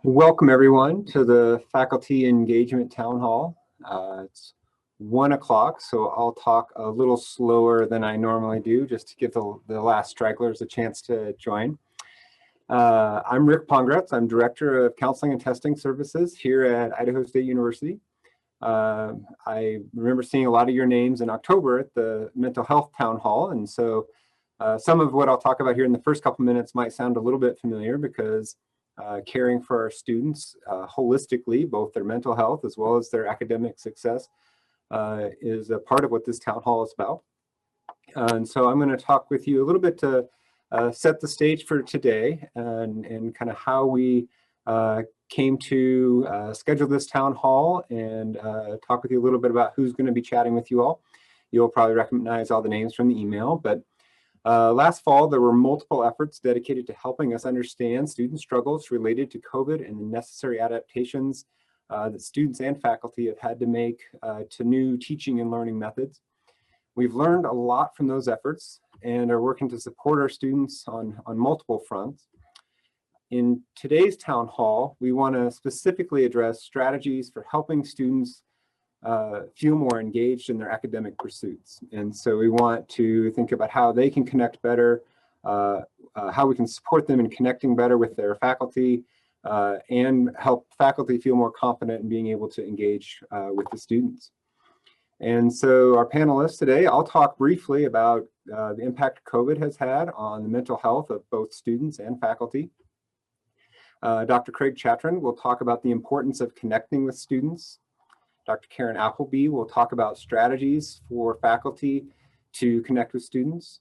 Welcome everyone to the Faculty Engagement Town Hall. It's 1 o'clock, so I'll talk a little slower than I normally do just to give the last stragglers a chance to join. I'm Rick Pondgretz. I'm Director of Counseling and Testing Services here at Idaho State University. I remember seeing a lot of your names in October at the Mental Health Town Hall, and so some of what I'll talk about here in the first couple minutes might sound a little bit familiar because caring for our students holistically, both their mental health as well as their academic success, is a part of what this town hall is about. And so I'm going to talk with you a little bit to set the stage for today and kind of how we came to schedule this town hall and talk with you a little bit about who's going to be chatting with you all. You'll probably recognize all the names from the email, but last fall, there were multiple efforts dedicated to helping us understand student struggles related to COVID and the necessary adaptations that students and faculty have had to make to new teaching and learning methods. We've learned a lot from those efforts and are working to support our students on multiple fronts. In today's town hall, we want to specifically address strategies for helping students feel more engaged in their academic pursuits. And so we want to think about how they can connect better, how we can support them in connecting better with their faculty, and help faculty feel more confident in being able to engage with the students. And so our panelists today, I'll talk briefly about the impact COVID has had on the mental health of both students and faculty. Dr. Craig Chatron will talk about the importance of connecting with students. Dr. Karen Appleby will talk about strategies for faculty to connect with students.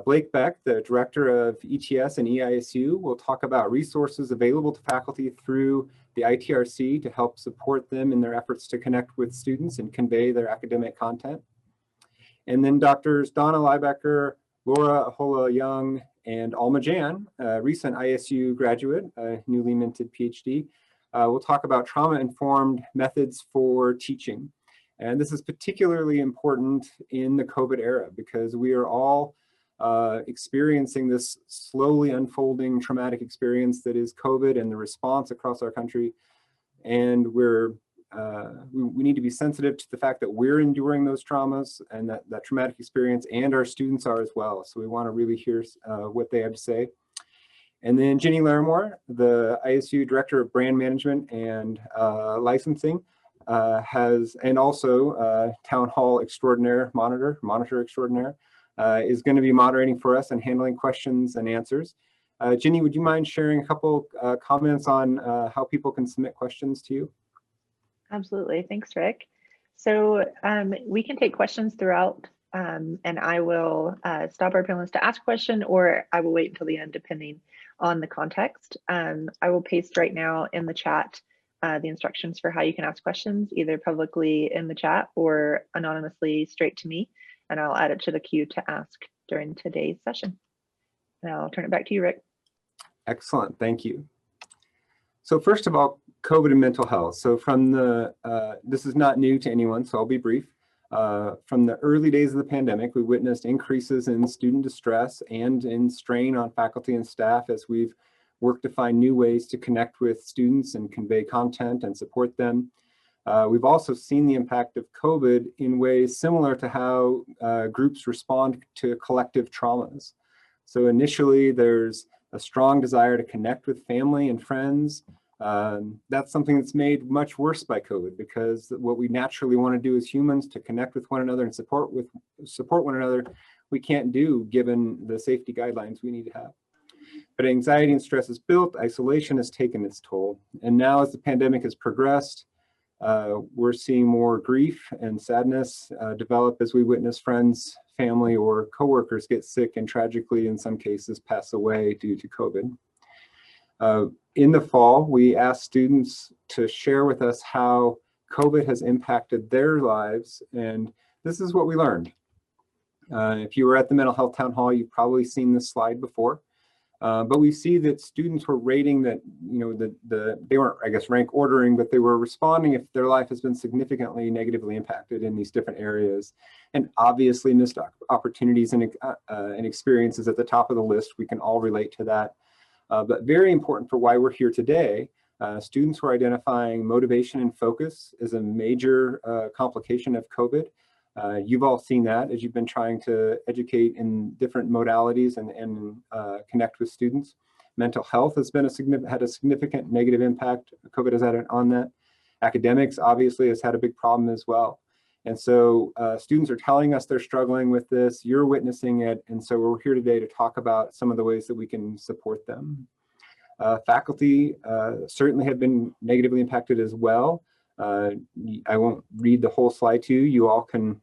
Blake Beck, the Director of ETS and EISU, will talk about resources available to faculty through the ITRC to help support them in their efforts to connect with students and convey their academic content. And then Drs. Donna Liebecker, Laura Ahola Young, and Alma Jan, a recent ISU graduate, a newly minted PhD, we'll talk about trauma-informed methods for teaching. And this is particularly important in the COVID era because we are all experiencing this slowly unfolding traumatic experience that is COVID and the response across our country. And we need to be sensitive to the fact that we're enduring those traumas and that traumatic experience, and our students are as well. So we want to really hear what they have to say. And then Jenny Larimore, the ISU Director of Brand Management and Licensing, and also Town Hall Extraordinaire Monitor Extraordinaire, is going to be moderating for us and handling questions and answers. Jenny, would you mind sharing a couple comments on how people can submit questions to you? Absolutely. Thanks, Rick. So we can take questions throughout, and I will stop our panelists to ask a question, or I will wait until the end, depending on the context. I will paste right now in the chat the instructions for how you can ask questions, either publicly in the chat or anonymously straight to me, and I'll add it to the queue to ask during today's session. And I'll turn it back to you, Rick. Excellent, thank you. So first of all, COVID and mental health. So from this is not new to anyone, so I'll be brief. From the early days of the pandemic, we witnessed increases in student distress and in strain on faculty and staff as we've worked to find new ways to connect with students and convey content and support them. We've also seen the impact of COVID in ways similar to how groups respond to collective traumas. So initially, there's a strong desire to connect with family and friends. That's something that's made much worse by COVID, because what we naturally want to do as humans to connect with one another and support one another, we can't do given the safety guidelines we need to have. But anxiety and stress is built, isolation has taken its toll. And now as the pandemic has progressed, we're seeing more grief and sadness develop as we witness friends, family, or coworkers get sick and tragically, in some cases, pass away due to COVID. In the fall, we asked students to share with us how COVID has impacted their lives, and this is what we learned. If you were at the Mental Health Town Hall, you've probably seen this slide before, but we see that students were rating that, they weren't, I guess, rank ordering, but they were responding if their life has been significantly negatively impacted in these different areas. And obviously missed opportunities and experiences at the top of the list. We can all relate to that. But very important for why we're here today, Students were identifying motivation and focus as a major complication of COVID. You've all seen that as you've been trying to educate in different modalities and connect with students. Mental health has been had a significant negative impact. COVID has had on that. Academics obviously has had a big problem as well. And so students are telling us they're struggling with this, you're witnessing it, and so we're here today to talk about some of the ways that we can support them. Faculty certainly have been negatively impacted as well. I won't read the whole slide to you. You all can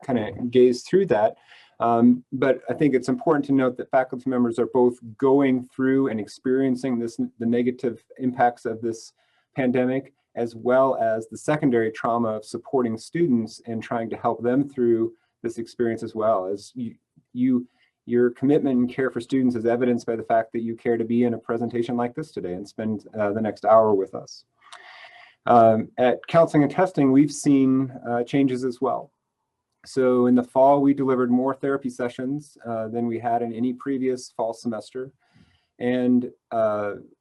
kind of gaze through that. But I think it's important to note that faculty members are both going through and experiencing the negative impacts of this pandemic, as well as the secondary trauma of supporting students and trying to help them through this experience as well. As your commitment and care for students is evidenced by the fact that you care to be in a presentation like this today and spend the next hour with us. At Counseling and Testing, we've seen changes as well. So in the fall, we delivered more therapy sessions than we had in any previous fall semester. And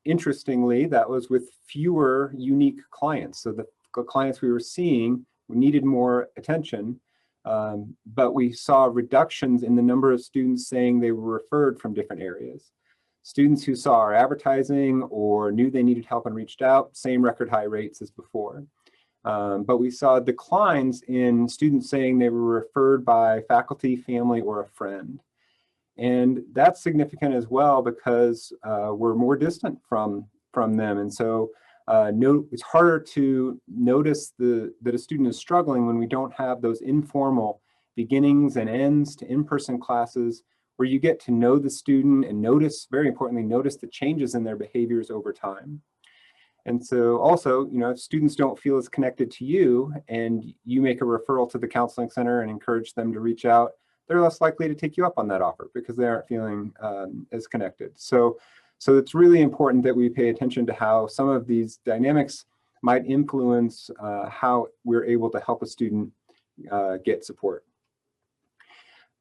interestingly, that was with fewer unique clients. So the clients we were seeing needed more attention, but we saw reductions in the number of students saying they were referred from different areas. Students who saw our advertising or knew they needed help and reached out, same record high rates as before. But we saw declines in students saying they were referred by faculty, family, or a friend. And that's significant as well because we're more distant from them. And so it's harder to notice that a student is struggling when we don't have those informal beginnings and ends to in-person classes where you get to know the student and notice, very importantly, notice the changes in their behaviors over time. And so also, if students don't feel as connected to you and you make a referral to the counseling center and encourage them to reach out, they're less likely to take you up on that offer because they aren't feeling as connected. So it's really important that we pay attention to how some of these dynamics might influence how we're able to help a student get support.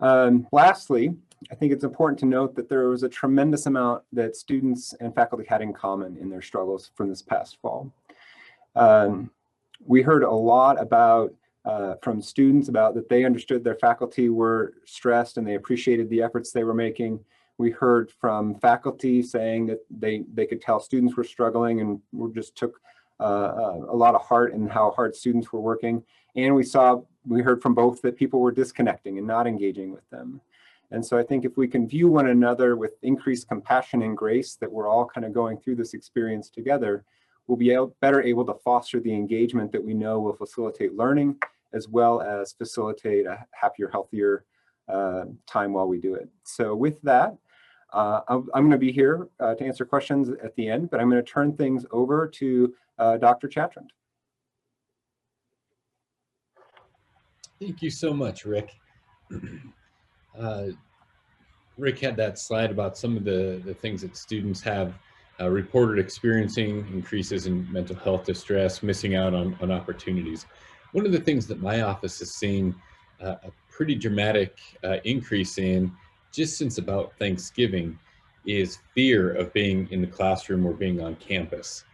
Lastly, I think it's important to note that there was a tremendous amount that students and faculty had in common in their struggles from this past fall. We heard a lot from students about that they understood their faculty were stressed and they appreciated the efforts they were making. We heard from faculty saying that they could tell students were struggling and just took a lot of heart in how hard students were working. And we heard from both that people were disconnecting and not engaging with them. And so I think if we can view one another with increased compassion and grace, that we're all kind of going through this experience together, we'll be better able to foster the engagement that we know will facilitate learning, as well as facilitate a happier, healthier time while we do it. So with that, I'm going to be here to answer questions at the end, but I'm going to turn things over to Dr. Chatrand. Thank you so much, Rick. Rick had that slide about some of the things that students have reported experiencing, increases in mental health distress, missing out on opportunities. One of the things that my office has seen a pretty dramatic increase in just since about Thanksgiving is fear of being in the classroom or being on campus.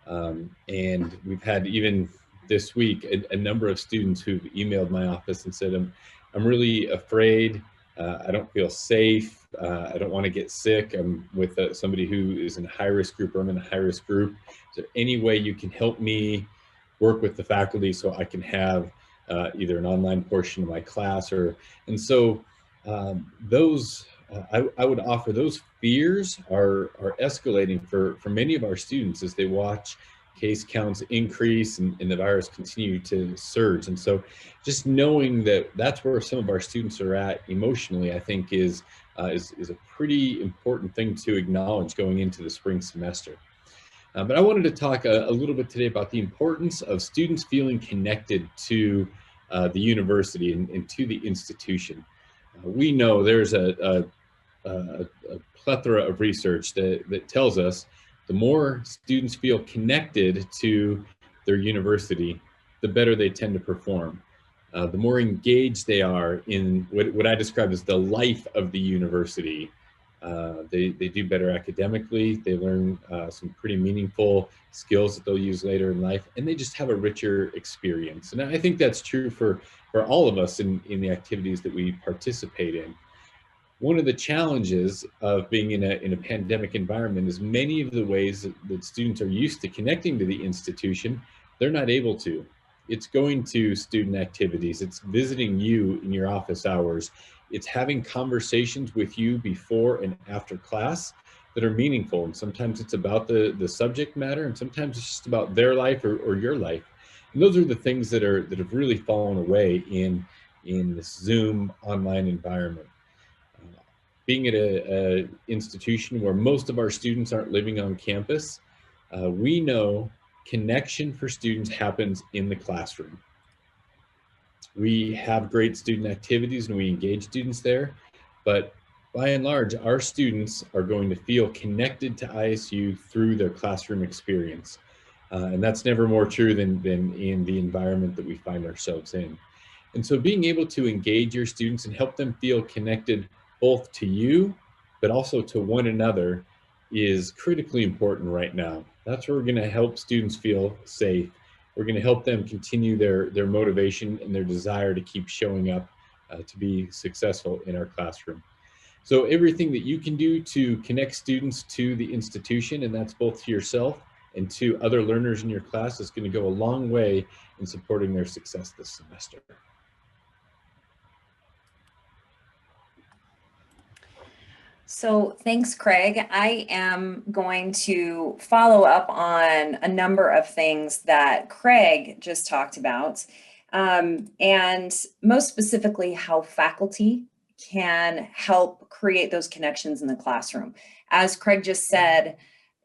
And we've had even this week a number of students who've emailed my office and said, I'm really afraid, I don't feel safe, I don't want to get sick, I'm with somebody who is in a high-risk group, or I'm in a high-risk group. Is there any way you can help me work with the faculty so I can have either an online portion of my class? And so those, I would offer those fears are escalating for many of our students as they watch case counts increase and the virus continue to surge. And so just knowing that that's where some of our students are at emotionally, I think is a pretty important thing to acknowledge going into the spring semester. But I wanted to talk a little bit today about the importance of students feeling connected to the university and to the institution. We know there's a plethora of research that tells us the more students feel connected to their university, the better they tend to perform. The more engaged they are in what I describe as the life of the university, They do better academically. They learn some pretty meaningful skills that they'll use later in life, and they just have a richer experience. And I think that's true for all of us in the activities that we participate in. One of the challenges of being in a pandemic environment is many of the ways that students are used to connecting to the institution, they're not able to. It's going to student activities, it's visiting you in your office hours, it's having conversations with you before and after class that are meaningful. And sometimes it's about the subject matter, and sometimes it's just about their life or your life. And those are the things that have really fallen away in this Zoom online environment. Being at a institution where most of our students aren't living on campus, we know connection for students happens in the classroom. We have great student activities and we engage students there, but by and large, our students are going to feel connected to ISU through their classroom experience. And that's never more true than in the environment that we find ourselves in. And so being able to engage your students and help them feel connected both to you, but also to one another is critically important right now. That's where we're going to help students feel safe. We're going to help them continue their motivation and their desire to keep showing up to be successful in our classroom. So everything that you can do to connect students to the institution, and that's both to yourself and to other learners in your class, is going to go a long way in supporting their success this semester. So thanks, Craig. I am going to follow up on a number of things that Craig just talked about, and most specifically how faculty can help create those connections in the classroom. As Craig just said,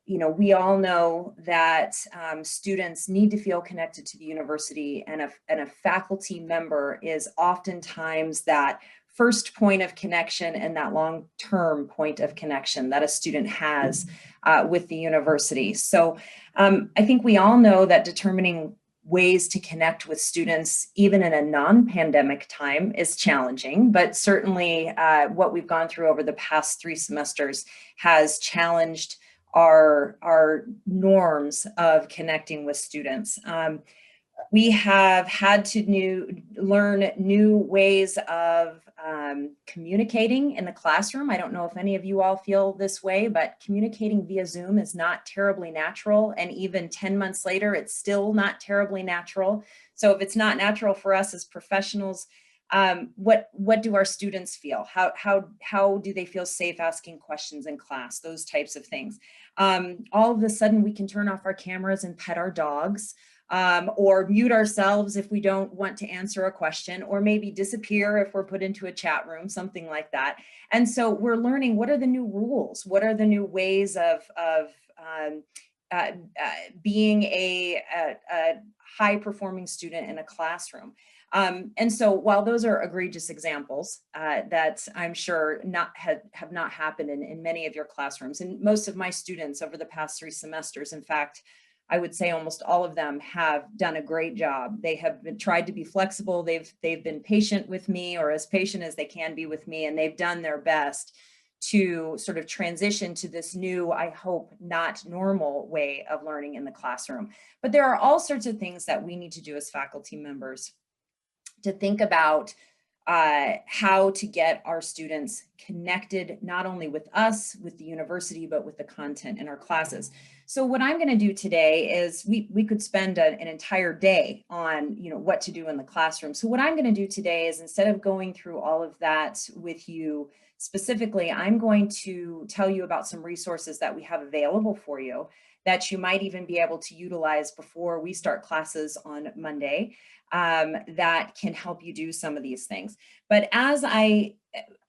you know, we all know that students need to feel connected to the university, and a faculty member is oftentimes that first point of connection and that long-term point of connection that a student has with the university. So I think we all know that determining ways to connect with students, even in a non-pandemic time, is challenging, but certainly what we've gone through over the past 3 semesters has challenged our norms of connecting with students. We have had to learn new ways of communicating in the classroom. I don't know if any of you all feel this way, but communicating via Zoom is not terribly natural. And even 10 months later, it's still not terribly natural. So if it's not natural for us as professionals, what do our students feel? How do they feel safe asking questions in class? Those types of things. All of a sudden, we can turn off our cameras and pet our dogs. Or mute ourselves if we don't want to answer a question, or maybe disappear if we're put into a chat room, something like that. And so we're learning, what are the new rules? What are the new ways of being a high-performing student in a classroom? And so while those are egregious examples that I'm sure have not happened in many of your classrooms, and most of my students over the past 3 semesters, in fact, I would say almost all of them have done a great job. They have tried to be flexible. They've been patient with me, or as patient as they can be with me, and they've done their best to sort of transition to this new, I hope, not normal way of learning in the classroom. But there are all sorts of things that we need to do as faculty members to think about how to get our students connected, not only with us, with the university, but with the content in our classes. So what I'm going to do today is we could spend an entire day on, you know, what to do in the classroom. So what I'm going to do today is, instead of going through all of that with you specifically, I'm going to tell you about some resources that we have available for you that you might even be able to utilize before we start classes on Monday, that can help you do some of these things. But as I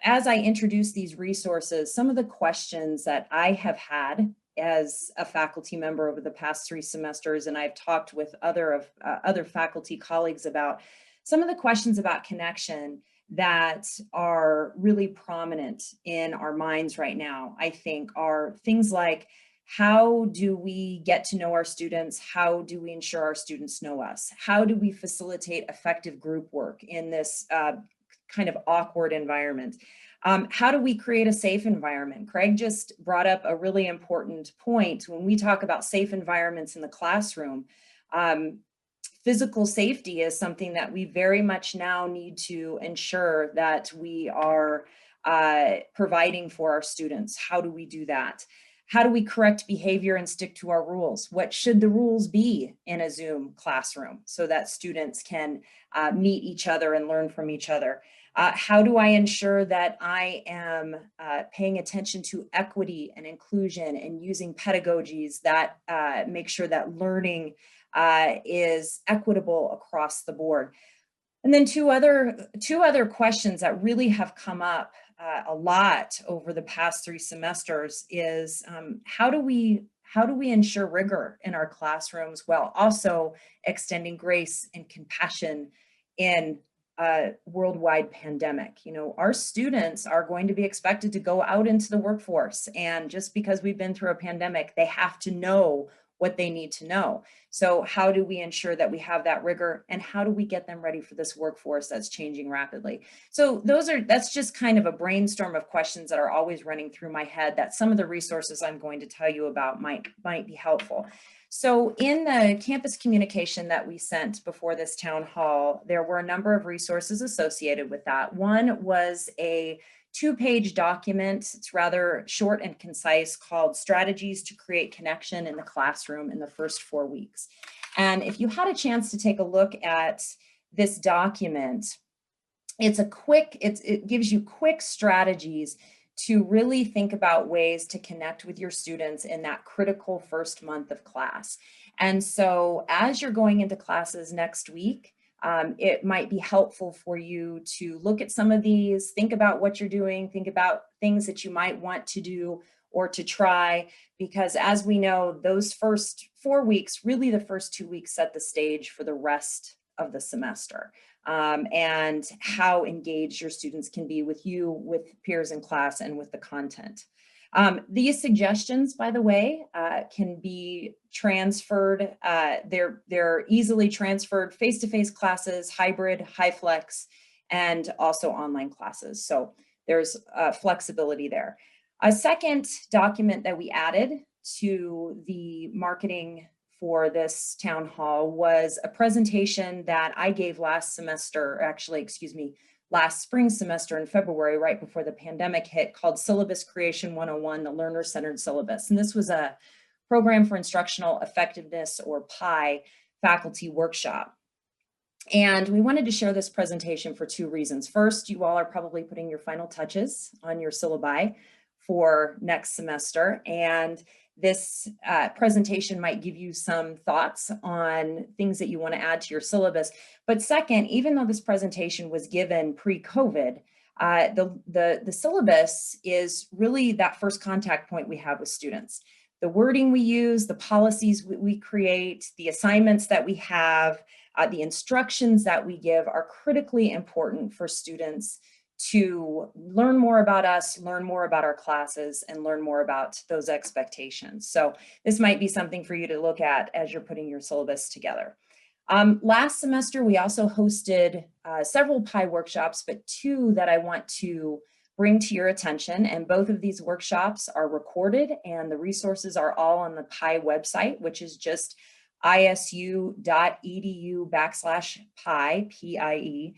introduce these resources, some of the questions that I have had as a faculty member over the past 3 semesters, and I've talked with other faculty colleagues about, some of the questions about connection that are really prominent in our minds right now, I think, are things like, how do we get to know our students? How do we ensure our students know us? How do we facilitate effective group work in this kind of awkward environment? How do we create a safe environment? Craig just brought up a really important point. When we talk about safe environments in the classroom, physical safety is something that we very much now need to ensure that we are providing for our students. How do we do that? How do we correct behavior and stick to our rules? What should the rules be in a Zoom classroom so that students can meet each other and learn from each other? How do I ensure that I am paying attention to equity and inclusion and using pedagogies that make sure that learning is equitable across the board? And then two other questions that really have come up a lot over the past 3 semesters is how do we ensure rigor in our classrooms while also extending grace and compassion in a worldwide pandemic? You know, our students are going to be expected to go out into the workforce, and just because we've been through a pandemic, they have to know what they need to know. So how do we ensure that we have that rigor, and how do we get them ready for this workforce that's changing rapidly? So that's just kind of a brainstorm of questions that are always running through my head that some of the resources I'm going to tell you about might be helpful. So in the campus communication that we sent before this town hall, there were a number of resources associated with that. One was a 2-page document. It's rather short and concise, called Strategies to Create Connection in the Classroom in the First 4 Weeks. And if you had a chance to take a look at this document, it gives you quick strategies to really think about ways to connect with your students in that critical first month of class. And so as you're going into classes next week, it might be helpful for you to look at some of these, think about what you're doing, think about things that you might want to do or to try, because as we know, those first 4 weeks, really the first 2 weeks, set the stage for the rest of the semester, and how engaged your students can be with you, with peers in class, and with the content. These suggestions, by the way, can be transferred. They're easily transferred: face-to-face classes, hybrid, high flex, and also online classes. So there's flexibility there. A second document that we added to the marketing for this town hall was a presentation that I gave last spring semester in February, right before the pandemic hit, called Syllabus Creation 101, the Learner-Centered Syllabus. And this was a Program for Instructional Effectiveness, or PI, faculty workshop. And we wanted to share this presentation for 2 reasons. First, you all are probably putting your final touches on your syllabi for next semester, and this presentation might give you some thoughts on things that you want to add to your syllabus. But second, even though this presentation was given pre-COVID, the syllabus is really that first contact point we have with students. The wording we use, the policies we create, the assignments that we have, the instructions that we give are critically important for students to learn more about us, learn more about our classes, and learn more about those expectations. So this might be something for you to look at as you're putting your syllabus together. Last semester, we also hosted several PI workshops, but 2 that I want to bring to your attention. And both of these workshops are recorded, and the resources are all on the PI website, which is just isu.edu/PIE, P-I-E.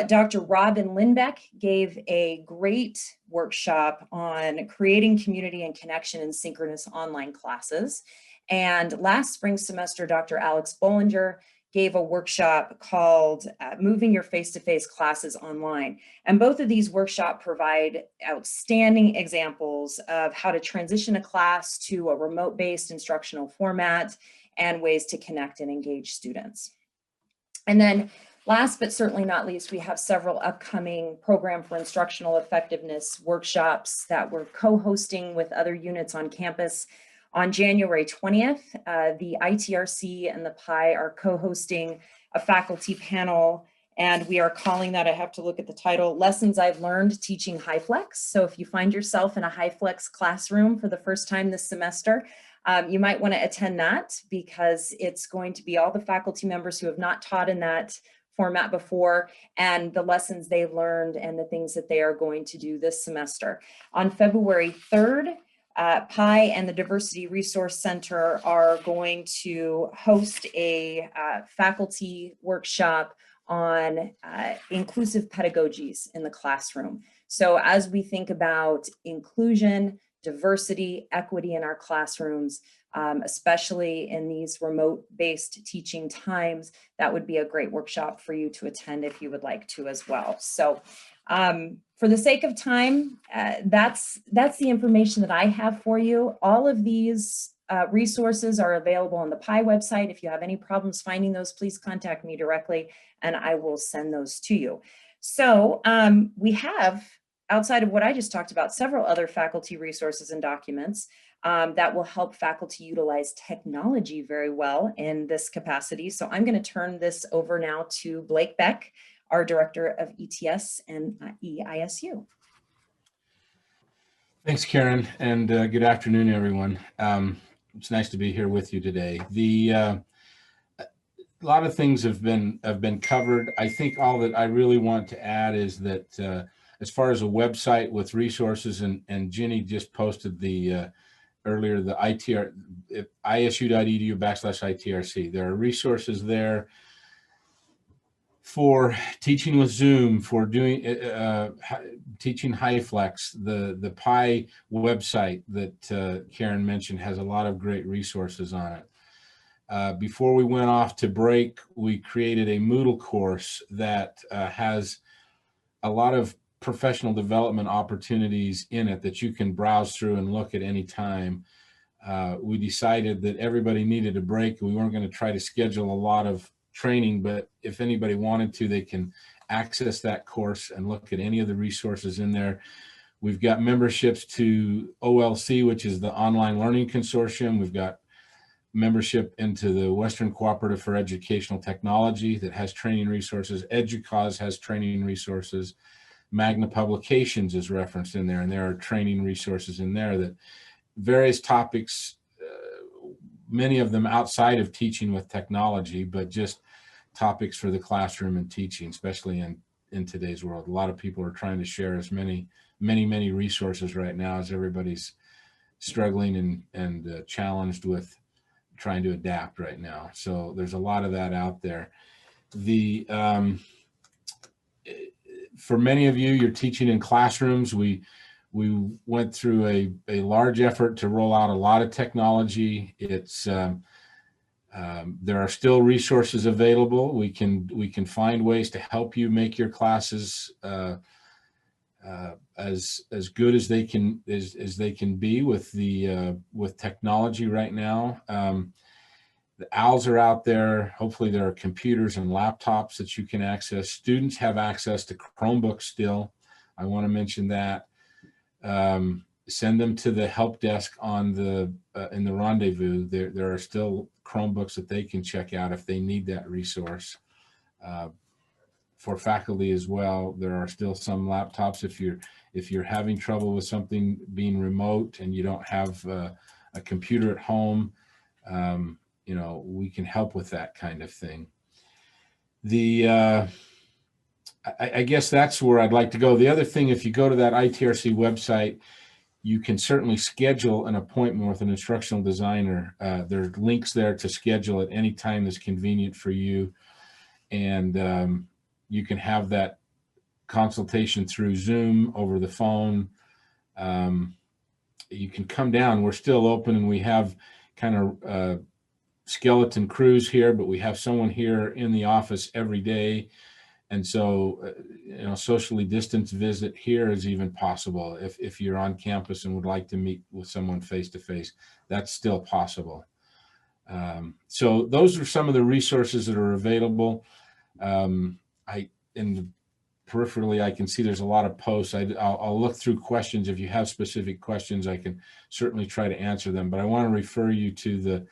Dr. Robin Lindbeck gave a great workshop on creating community and connection in synchronous online classes. And last spring semester, Dr. Alex Bollinger gave a workshop called Moving Your Face-to-Face Classes Online. And both of these workshops provide outstanding examples of how to transition a class to a remote-based instructional format and ways to connect and engage students. And then last but certainly not least, we have several upcoming Program for Instructional Effectiveness workshops that we're co-hosting with other units on campus. On January 20th, the ITRC and the PI are co-hosting a faculty panel, and we are calling that, I have to look at the title, Lessons I've Learned Teaching High Flex. So if you find yourself in a high flex classroom for the first time this semester, you might want to attend that, because it's going to be all the faculty members who have not taught in that format before, and the lessons they've learned and the things that they are going to do this semester. On February 3rd, PI and the Diversity Resource Center are going to host a faculty workshop on inclusive pedagogies in the classroom. So as we think about inclusion, diversity, equity in our classrooms, especially in these remote-based teaching times, that would be a great workshop for you to attend if you would like to as well. So for the sake of time, that's the information that I have for you. All of these resources are available on the PI website. If you have any problems finding those, please contact me directly and I will send those to you. So we have, outside of what I just talked about, several other faculty resources and documents that will help faculty utilize technology very well in this capacity. So I'm going to turn this over now to Blake Beck, our Director of ETS and EISU. Thanks, Karen, and good afternoon, everyone. It's nice to be here with you today. A lot of things have been covered. I think all that I really want to add is that as far as a website with resources, and Ginny just posted earlier the isu.edu/ITRC. There are resources there for teaching with Zoom, for doing teaching HyFlex. The PI website that Karen mentioned has a lot of great resources on it. Before we went off to break, we created a Moodle course that has a lot of professional development opportunities in it that you can browse through and look at any time. We decided that everybody needed a break. We weren't going to try to schedule a lot of training, but if anybody wanted to, they can access that course and look at any of the resources in there. We've got memberships to OLC, which is the Online Learning Consortium. We've got membership into the Western Cooperative for Educational Technology that has training resources. EDUCAUSE has training resources. Magna Publications is referenced in there, and there are training resources in there that various topics, many of them outside of teaching with technology, but just topics for the classroom and teaching, especially in today's world. A lot of people are trying to share as many resources right now as everybody's struggling and challenged with trying to adapt right now. So there's a lot of that out there. For many of you, you're teaching in classrooms. We went through a large effort to roll out a lot of technology. It's there are still resources available. We can find ways to help you make your classes as good as they can be with technology right now. The OWLs are out there. Hopefully there are computers and laptops that you can access. Students have access to Chromebooks still. I want to mention that. Send them to the help desk on in the rendezvous. There are still Chromebooks that they can check out if they need that resource. For faculty as well, there are still some laptops. If you're having trouble with something being remote and you don't have a computer at home, we can help with that kind of thing. I guess that's where I'd like to go. The other thing, if you go to that ITRC website, you can certainly schedule an appointment with an instructional designer. There are links there to schedule at any time that's convenient for you. And you can have that consultation through Zoom, over the phone. You can come down. We're still open, and we have kind of skeleton crews here, but we have someone here in the office every day. And so, socially distanced visit here is even possible. If you're on campus and would like to meet with someone face-to-face, that's still possible. So those are some of the resources that are available. Peripherally, I can see there's a lot of posts. I'll look through questions. If you have specific questions, I can certainly try to answer them. But I want to refer you to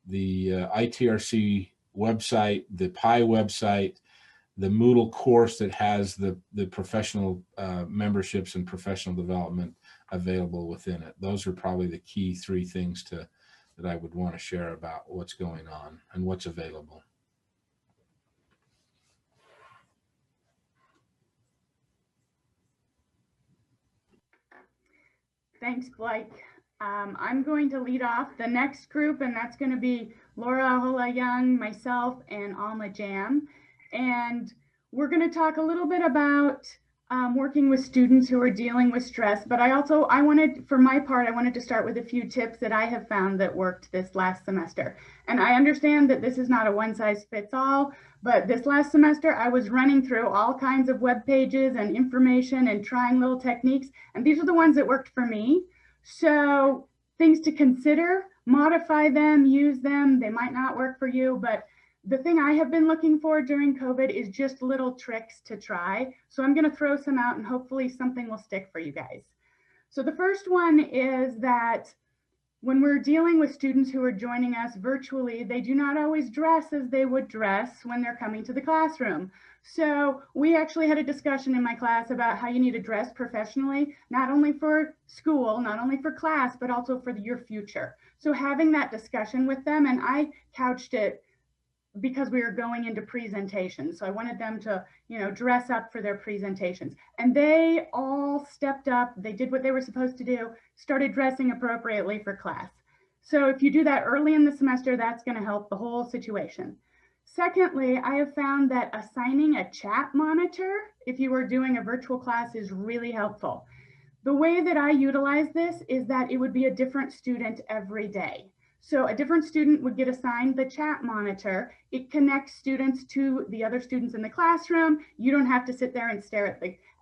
the ITRC website, the PI website, the Moodle course that has the professional memberships and professional development available within it. Those are probably the key three things that I would want to share about what's going on and what's available. Thanks, Blake. I'm going to lead off the next group, and that's going to be Laura Hola Young, myself, and Alma Jam. And we're going to talk a little bit about working with students who are dealing with stress. But I wanted to start with a few tips that I have found that worked this last semester. And I understand that this is not a one-size-fits-all, but this last semester I was running through all kinds of web pages and information and trying little techniques. And these are the ones that worked for me. So things to consider, modify them, use them. They might not work for you, but the thing I have been looking for during COVID is just little tricks to try. So I'm going to throw some out and hopefully something will stick for you guys. So the first one is that when we're dealing with students who are joining us virtually, they do not always dress as they would dress when they're coming to the classroom. So we actually had a discussion in my class about how you need to dress professionally, not only for school, not only for class, but also for your future. So having that discussion with them, and I couched it because we were going into presentations. So I wanted them to, dress up for their presentations. And they all stepped up, they did what they were supposed to do, started dressing appropriately for class. So if you do that early in the semester, that's going to help the whole situation. Secondly, I have found that assigning a chat monitor, if you are doing a virtual class, is really helpful. The way that I utilize this is that it would be a different student every day. So a different student would get assigned the chat monitor. It connects students to the other students in the classroom. You don't have to sit there and stare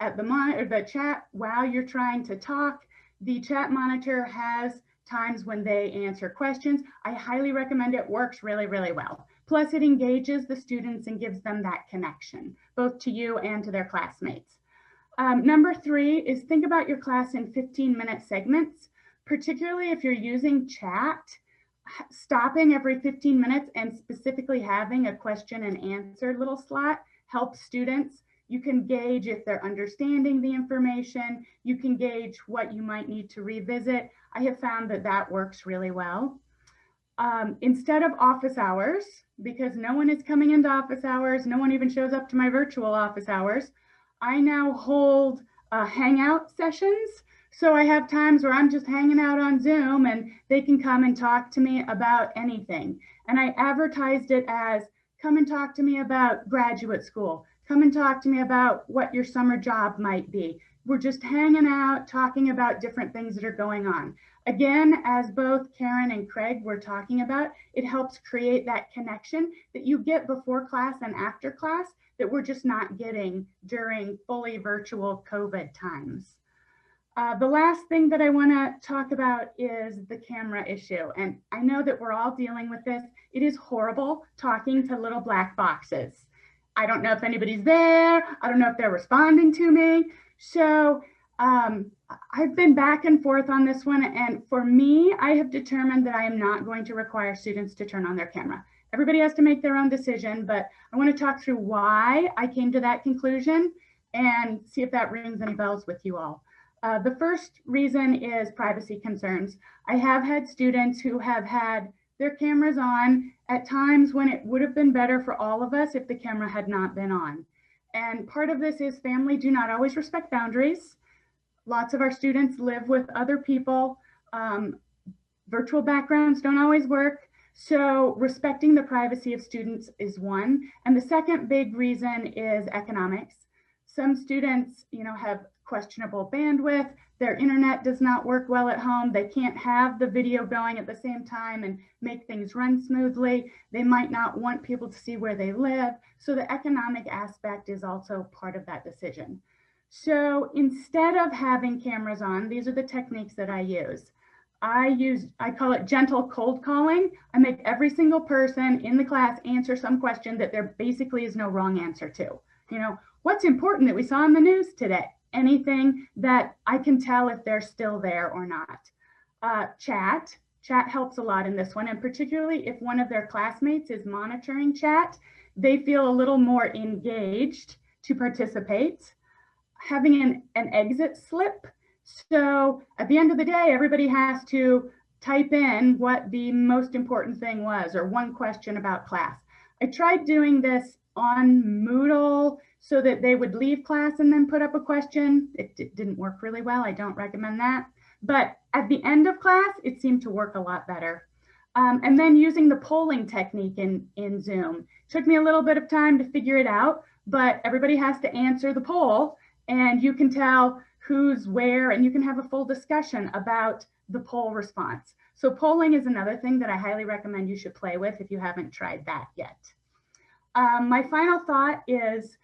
at the chat while you're trying to talk. The chat monitor has times when they answer questions. I highly recommend it. Works really, really well. Plus it engages the students and gives them that connection, both to you and to their classmates. Number 3 is think about your class in 15-minute segments, particularly if you're using chat. Stopping every 15 minutes and specifically having a question and answer little slot helps students. You can gauge if they're understanding the information. You can gauge what you might need to revisit. I have found that that works really well. Instead of office hours, because no one is coming into office hours, no one even shows up to my virtual office hours, I now hold hangout sessions. So I have times where I'm just hanging out on Zoom and they can come and talk to me about anything. And I advertised it as, come and talk to me about graduate school. Come and talk to me about what your summer job might be. We're just hanging out, talking about different things that are going on. Again, as both Karen and Craig were talking about, it helps create that connection that you get before class and after class that we're just not getting during fully virtual COVID times. The last thing that I want to talk about is the camera issue. And I know that we're all dealing with this. It is horrible talking to little black boxes. I don't know if anybody's there. I don't know if they're responding to me. So I've been back and forth on this one. And for me, I have determined that I am not going to require students to turn on their camera. Everybody has to make their own decision, but I want to talk through why I came to that conclusion and see if that rings any bells with you all. The first reason is privacy concerns. I have had students who have had their cameras on at times when it would have been better for all of us if the camera had not been on. And part of this is family do not always respect boundaries. Lots of our students live with other people. Virtual backgrounds don't always work. So respecting the privacy of students is one. And the second big reason is economics. Some students, have questionable bandwidth, their internet does not work well at home, they can't have the video going at the same time and make things run smoothly, they might not want people to see where they live, so the economic aspect is also part of that decision. So instead of having cameras on, these are the techniques that I use. I call it gentle cold calling. I make every single person in the class answer some question that there basically is no wrong answer to. What's important that we saw in the news today? Anything that I can tell if they're still there or not. Chat helps a lot in this one, and particularly if one of their classmates is monitoring chat, they feel a little more engaged to participate. Having an exit slip. So at the end of the day, everybody has to type in what the most important thing was or one question about class. I tried doing this on Moodle so that they would leave class and then put up a question. It didn't work really well. I don't recommend that. But at the end of class, it seemed to work a lot better. And then using the polling technique in Zoom. Took me a little bit of time to figure it out, but everybody has to answer the poll and you can tell who's where and you can have a full discussion about the poll response. So polling is another thing that I highly recommend you should play with if you haven't tried that yet. My final thought is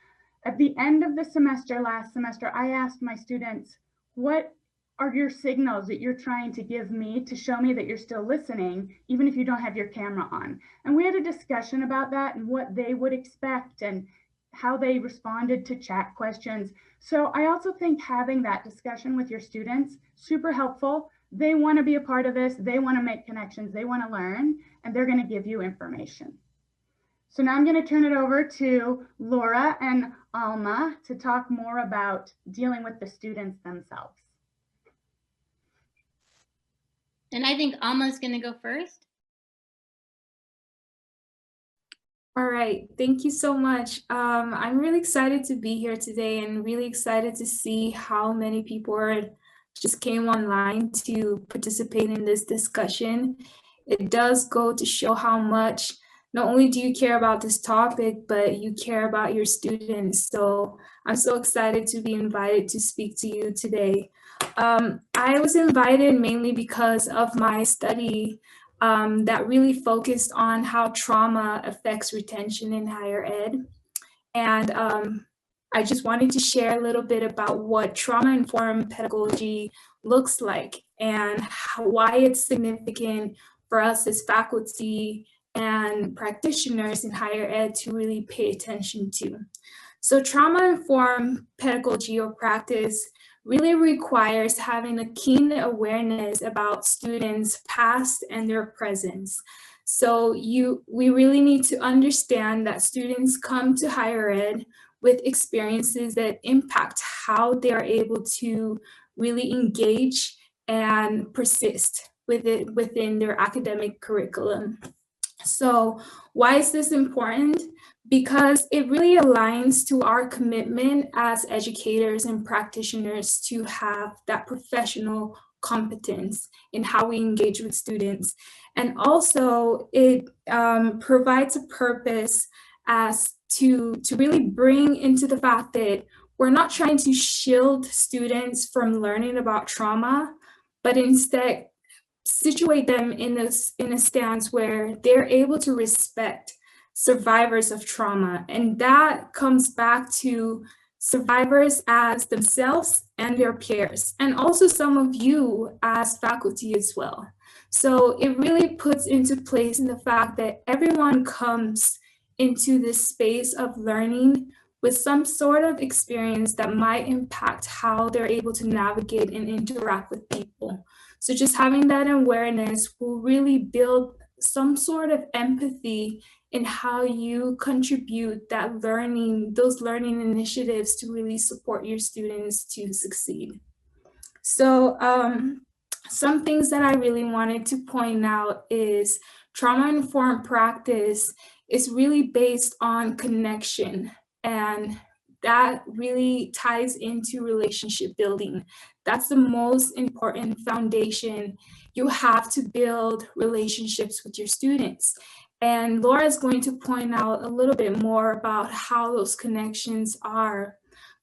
at the end of the semester, last semester, I asked my students, what are your signals that you're trying to give me to show me that you're still listening, even if you don't have your camera on? And we had a discussion about that and what they would expect and how they responded to chat questions. So I also think having that discussion with your students, super helpful. They want to be a part of this. They want to make connections. They want to learn, and they're going to give you information. So now I'm going to turn it over to Laura and Alma to talk more about dealing with the students themselves. And I think Alma's going to go first. All right, thank you so much. I'm really excited to be here today and really excited to see how many people just came online to participate in this discussion. It does go to show how much not only do you care about this topic, but you care about your students. So I'm so excited to be invited to speak to you today. I was invited mainly because of my study that really focused on how trauma affects retention in higher ed. And I just wanted to share a little bit about what trauma-informed pedagogy looks like and why it's significant for us as faculty and practitioners in higher ed to really pay attention to. So trauma-informed pedagogy or practice really requires having a keen awareness about students' past and their presence. So we really need to understand that students come to higher ed with experiences that impact how they are able to really engage and persist within their academic curriculum. So why is this important? Because it really aligns to our commitment as educators and practitioners to have that professional competence in how we engage with students. And also it provides a purpose as to really bring into the fact that we're not trying to shield students from learning about trauma, but instead situate them in a stance where they're able to respect survivors of trauma. And that comes back to survivors as themselves and their peers, and also some of you as faculty as well. So it really puts into place in the fact that everyone comes into this space of learning with some sort of experience that might impact how they're able to navigate and interact with people. So just having that awareness will really build some sort of empathy in how you contribute that learning, those learning initiatives to really support your students to succeed. So some things that I really wanted to point out is trauma-informed practice is really based on connection, and that really ties into relationship building. That's the most important foundation. You have to build relationships with your students. And Laura is going to point out a little bit more about how those connections are.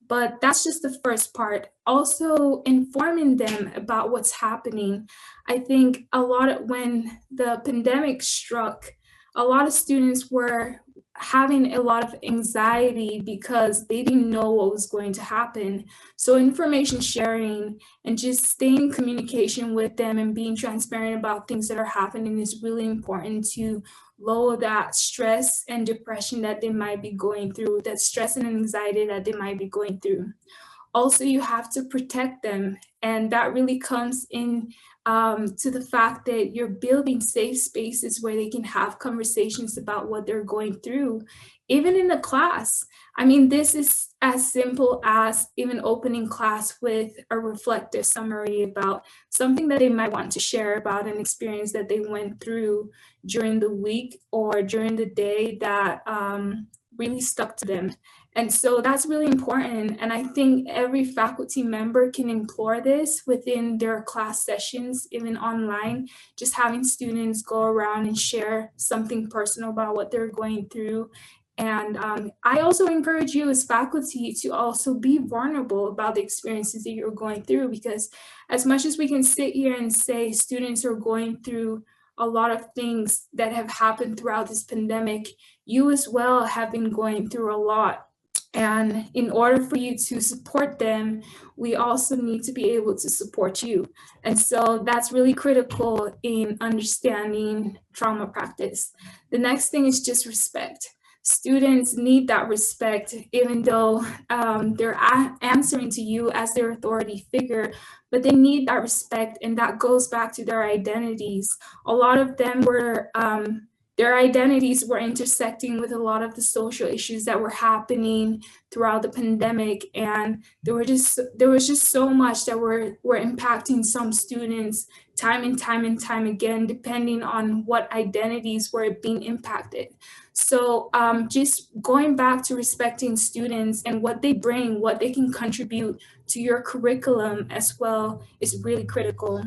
But that's just the first part. Also informing them about what's happening. I think when the pandemic struck, a lot of students were having a lot of anxiety because they didn't know what was going to happen. So information sharing and just staying in communication with them and being transparent about things that are happening is really important to lower that stress and depression that they might be going through, that stress and anxiety that they might be going through. Also, you have to protect them. And that really comes in to the fact that you're building safe spaces where they can have conversations about what they're going through, even in the class. I mean, this is as simple as even opening class with a reflective summary about something that they might want to share about an experience that they went through during the week or during the day that really stuck to them. And so that's really important. And I think every faculty member can implore this within their class sessions, even online, just having students go around and share something personal about what they're going through. And I also encourage you as faculty to also be vulnerable about the experiences that you're going through, because as much as we can sit here and say students are going through a lot of things that have happened throughout this pandemic, you as well have been going through a lot. And in order for you to support them, we also need to be able to support you. And so that's really critical in understanding trauma practice. The next thing is just respect. Students need that respect, even though they're answering to you as their authority figure, but they need that respect, and that goes back to their identities. A lot of them were, their identities were intersecting with a lot of the social issues that were happening throughout the pandemic, and there was just so much that were impacting some students time and time again, depending on what identities were being impacted. So just going back to respecting students and what they bring, what they can contribute to your curriculum as well is really critical.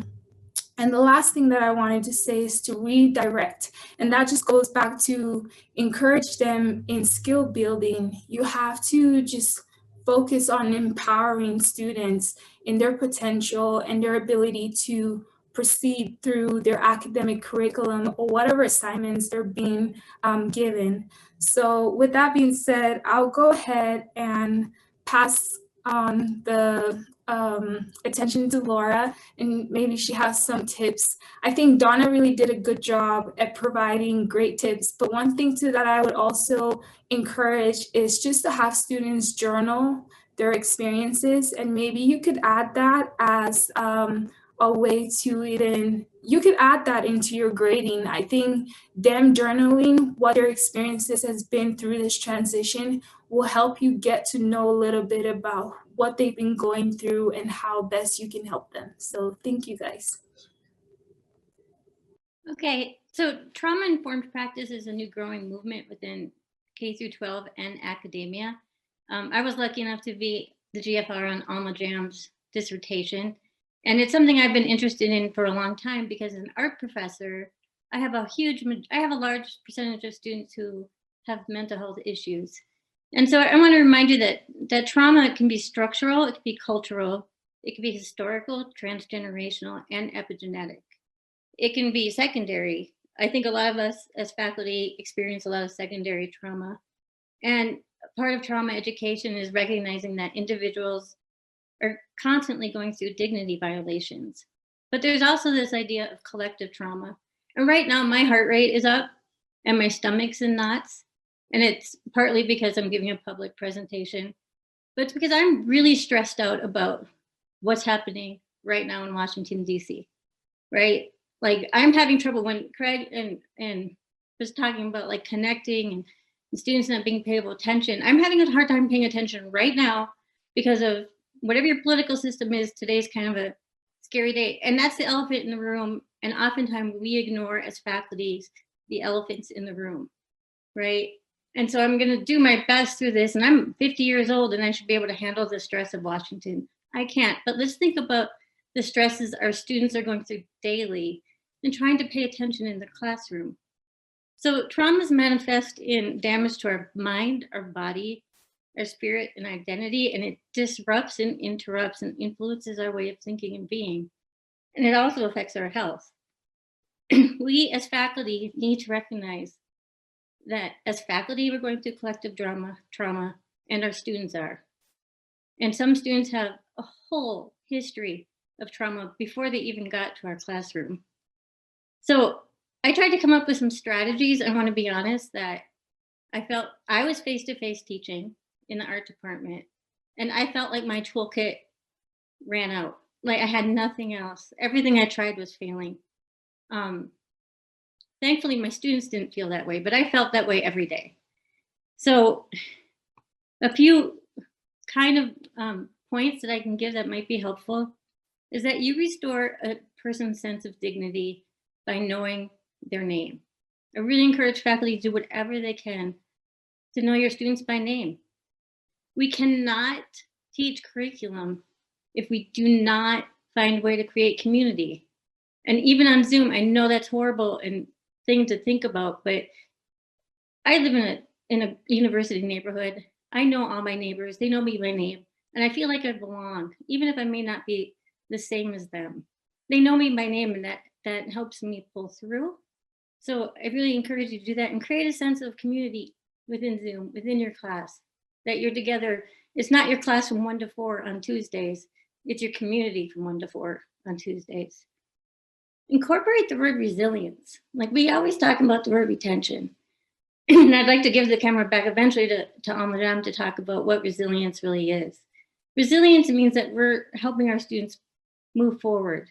And the last thing that I wanted to say is to redirect. And that just goes back to encourage them in skill building. You have to just focus on empowering students in their potential and their ability to proceed through their academic curriculum or whatever assignments they're being given. So with that being said, I'll go ahead and pass on the attention to Laura, and maybe she has some tips. I think Donna really did a good job at providing great tips, but one thing too that I would also encourage is just to have students journal their experiences, and maybe you could add that as a way to you could add that into your grading. I think them journaling what their experiences has been through this transition will help you get to know a little bit about what they've been going through and how best you can help them. So thank you guys. Okay, so trauma-informed practice is a new growing movement within K through 12 and academia. I was lucky enough to be the GFR on Alma Jam's dissertation, and it's something I've been interested in for a long time because as an art professor, I have a large percentage of students who have mental health issues. And so I want to remind you that trauma can be structural, it can be cultural, it can be historical, transgenerational, and epigenetic. It can be secondary. I think a lot of us as faculty experience a lot of secondary trauma. And part of trauma education is recognizing that individuals are constantly going through dignity violations. But there's also this idea of collective trauma. And right now my heart rate is up and my stomach's in knots. And it's partly because I'm giving a public presentation, but it's because I'm really stressed out about what's happening right now in Washington, D.C., right? Like I'm having trouble when Craig and was talking about like connecting and students not being payable attention. I'm having a hard time paying attention right now because of whatever your political system is. Today's kind of a scary day. And that's the elephant in the room. And oftentimes we ignore as faculty the elephants in the room, right? And so I'm going to do my best through this. And I'm 50 years old and I should be able to handle the stress of Washington. I can't, but let's think about the stresses our students are going through daily and trying to pay attention in the classroom. So traumas manifest in damage to our mind, our body, our spirit and identity, and it disrupts and interrupts and influences our way of thinking and being. And it also affects our health. We as faculty need to recognize that as faculty, we're going through collective trauma, and our students are. And some students have a whole history of trauma before they even got to our classroom. So I tried to come up with some strategies. I want to be honest that I felt I was face-to-face teaching in the art department, and I felt like my toolkit ran out. Like I had nothing else. Everything I tried was failing. Thankfully, my students didn't feel that way, but I felt that way every day. So a few kind of points that I can give that might be helpful is that you restore a person's sense of dignity by knowing their name. I really encourage faculty to do whatever they can to know your students by name. We cannot teach curriculum if we do not find a way to create community. And even on Zoom, I know that's horrible and thing to think about, but I live in a university neighborhood. I know all my neighbors, they know me by name, and I feel like I belong, even if I may not be the same as them. They know me by name, and that helps me pull through. So I really encourage you to do that and create a sense of community within Zoom, within your class, that you're together. It's not your class from 1 to 4 on Tuesdays, it's your community from 1 to 4 on Tuesdays. Incorporate the word resilience. Like we always talk about the word retention. And I'd like to give the camera back eventually to Madame to talk about what resilience really is. Resilience means that we're helping our students move forward,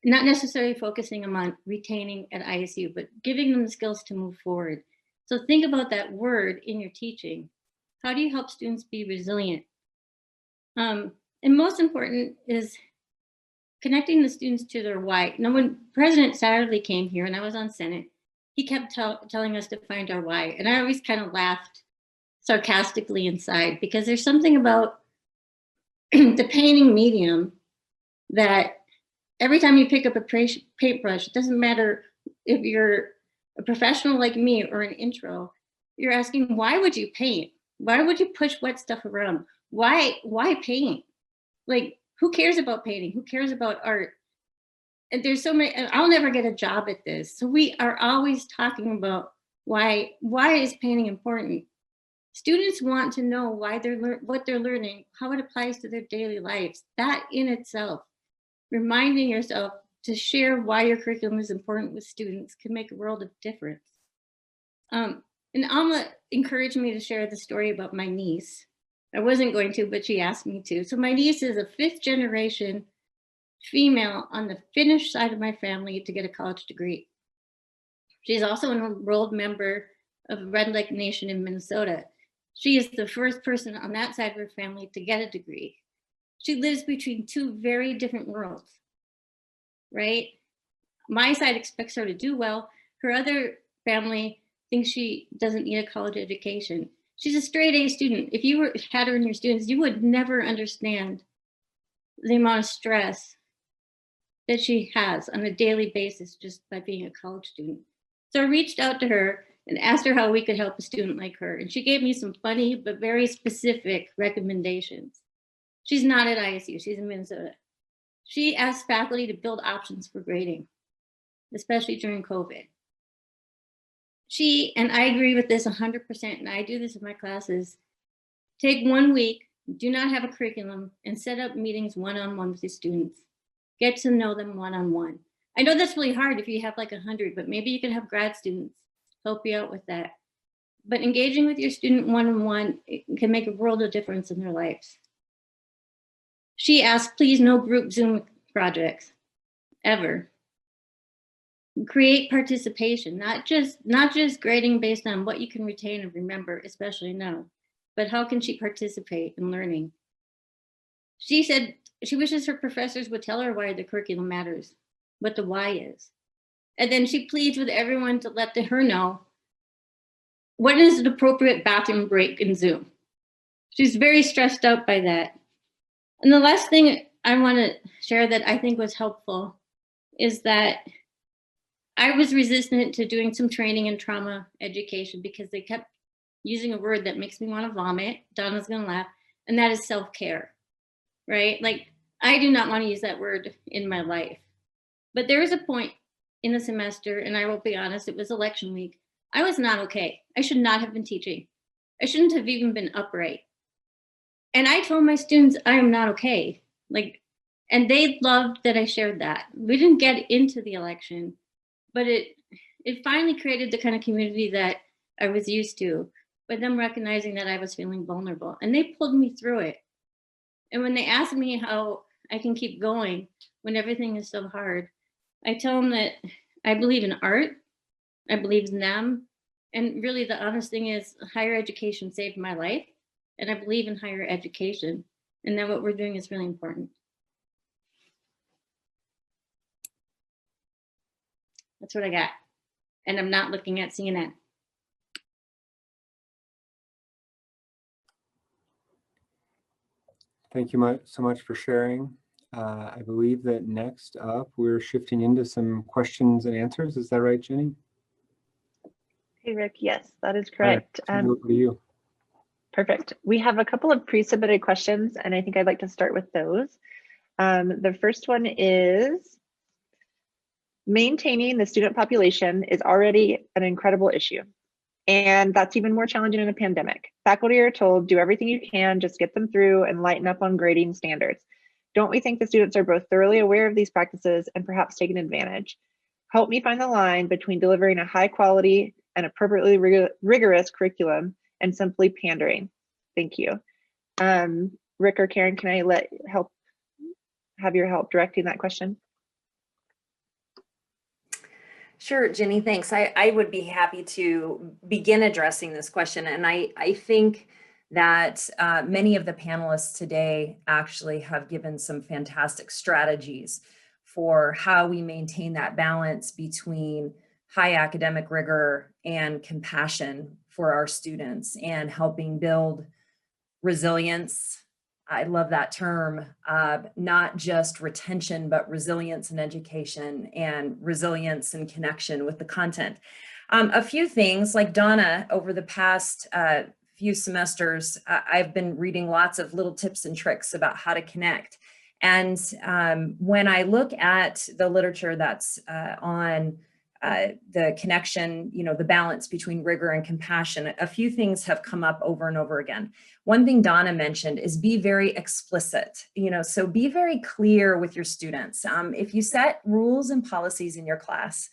not necessarily focusing them on retaining at ISU, but giving them the skills to move forward. So think about that word in your teaching. How do you help students be resilient? And most important is connecting the students to their why. Now, when President Satterley came here and I was on Senate, he kept telling us to find our why. And I always kind of laughed sarcastically inside because there's something about the painting medium that every time you pick up a paintbrush, it doesn't matter if you're a professional like me or an intro, you're asking, why would you paint? Why would you push wet stuff around? Why paint? Like, who cares about painting? Who cares about art? And there's so many, and I'll never get a job at this. So we are always talking about why is painting important? Students want to know why what they're learning, how it applies to their daily lives. That in itself, reminding yourself to share why your curriculum is important with students can make a world of difference. And Alma encouraged me to share the story about my niece. I wasn't going to, but she asked me to. So my niece is a 5th generation female on the Finnish side of my family to get a college degree. She's also an enrolled member of Red Lake Nation in Minnesota. She is the first person on that side of her family to get a degree. She lives between 2 very different worlds, right? My side expects her to do well. Her other family thinks she doesn't need a college education. She's a straight A student. If you had her in your students, you would never understand the amount of stress that she has on a daily basis just by being a college student. So I reached out to her and asked her how we could help a student like her. And she gave me some funny but very specific recommendations. She's not at ISU, she's in Minnesota. She asked faculty to build options for grading, especially during COVID. And I agree with this 100%, and I do this in my classes, take 1 week, do not have a curriculum, and set up meetings one-on-one with your students. Get to know them one-on-one. I know that's really hard if you have like 100, but maybe you can have grad students help you out with that. But engaging with your student one-on-one can make a world of difference in their lives. She asked, please no group Zoom projects, ever. Create participation, not just grading based on what you can retain and remember, especially now, but how can she participate in learning? She said she wishes her professors would tell her why the curriculum matters, what the why is. And then she pleads with everyone to let her know what is an appropriate bathroom break in Zoom. She's very stressed out by that. And the last thing I want to share that I think was helpful is that I was resistant to doing some training in trauma education because they kept using a word that makes me want to vomit. Donna's going to laugh. And that is self-care, right? Like, I do not want to use that word in my life. But there was a point in the semester, and I will be honest, it was election week. I was not okay. I should not have been teaching. I shouldn't have even been upright. And I told my students, I am not okay. And they loved that I shared that. We didn't get into the election, but it finally created the kind of community that I was used to, but them recognizing that I was feeling vulnerable. And they pulled me through it. And when they asked me how I can keep going when everything is so hard, I tell them that I believe in art, I believe in them, and really the honest thing is higher education saved my life, and I believe in higher education, and that what we're doing is really important. That's what I got. And I'm not looking at CNN. Thank you so much for sharing. I believe that next up, we're shifting into some questions and answers. Is that right, Jenny? Hey, Rick. Yes, that is correct. Over to you. Perfect. We have a couple of pre-submitted questions, and I think I'd like to start with those. The first one is, maintaining the student population is already an incredible issue, and that's even more challenging in a pandemic. Faculty are told, do everything you can, just get them through and lighten up on grading standards. Don't we think the students are both thoroughly aware of these practices and perhaps taking advantage? Help me find the line between delivering a high quality and appropriately rigorous curriculum and simply pandering. Thank you. Rick or Karen, can I have your help directing that question? Sure, Jenny, thanks. I would be happy to begin addressing this question. And I think that many of the panelists today actually have given some fantastic strategies for how we maintain that balance between high academic rigor and compassion for our students and helping build resilience. I love that term, not just retention, but resilience in education and resilience and connection with the content. A few things, like Donna, over the past few semesters, I've been reading lots of little tips and tricks about how to connect. And when I look at the literature that's on the connection, the balance between rigor and compassion, a few things have come up over and over again. One thing Donna mentioned is be very explicit, so be very clear with your students. If you set rules and policies in your class,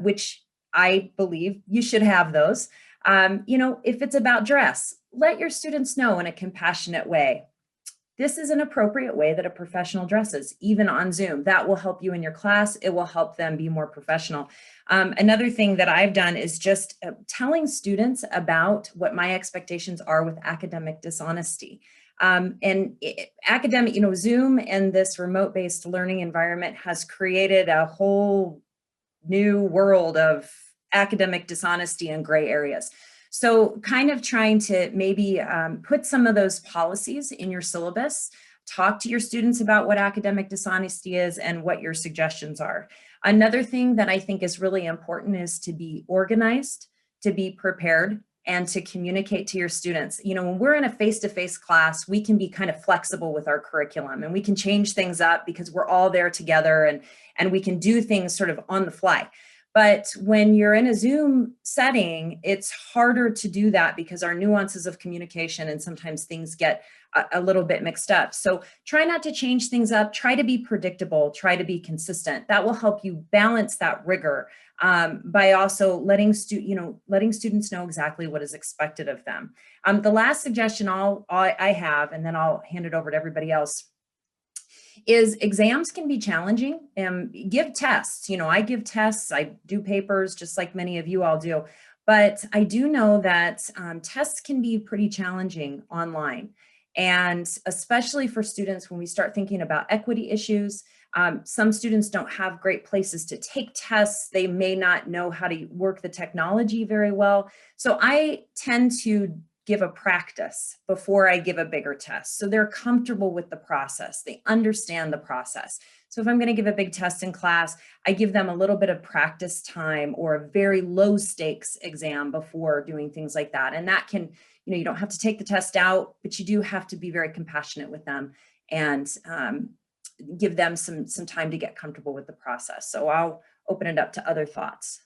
which I believe you should have those, if it's about dress, let your students know in a compassionate way, this is an appropriate way that a professional dresses, even on Zoom. That will help you in your class. It will help them be more professional. Another thing that I've done is just telling students about what my expectations are with academic dishonesty. Academic, Zoom and this remote-based learning environment has created a whole new world of academic dishonesty and gray areas. So kind of trying to maybe put some of those policies in your syllabus, talk to your students about what academic dishonesty is and what your suggestions are. Another thing that I think is really important is to be organized, to be prepared, and to communicate to your students. When we're in a face-to-face class, we can be kind of flexible with our curriculum and we can change things up because we're all there together and we can do things sort of on the fly. But when you're in a Zoom setting, it's harder to do that because our nuances of communication and sometimes things get a little bit mixed up. So try not to change things up, try to be predictable, try to be consistent. That will help you balance that rigor by also letting students know exactly what is expected of them. The last suggestion I have, and then I'll hand it over to everybody else, is exams can be challenging. Give tests. I give tests, I do papers just like many of you all do, but I do know that tests can be pretty challenging online. And especially for students, when we start thinking about equity issues, some students don't have great places to take tests. They may not know how to work the technology very well. So I tend to give a practice before I give a bigger test. So they're comfortable with the process. They understand the process. So if I'm going to give a big test in class, I give them a little bit of practice time or a very low stakes exam before doing things like that. And that can, you don't have to take the test out, but you do have to be very compassionate with them and give them some time to get comfortable with the process. So I'll open it up to other thoughts.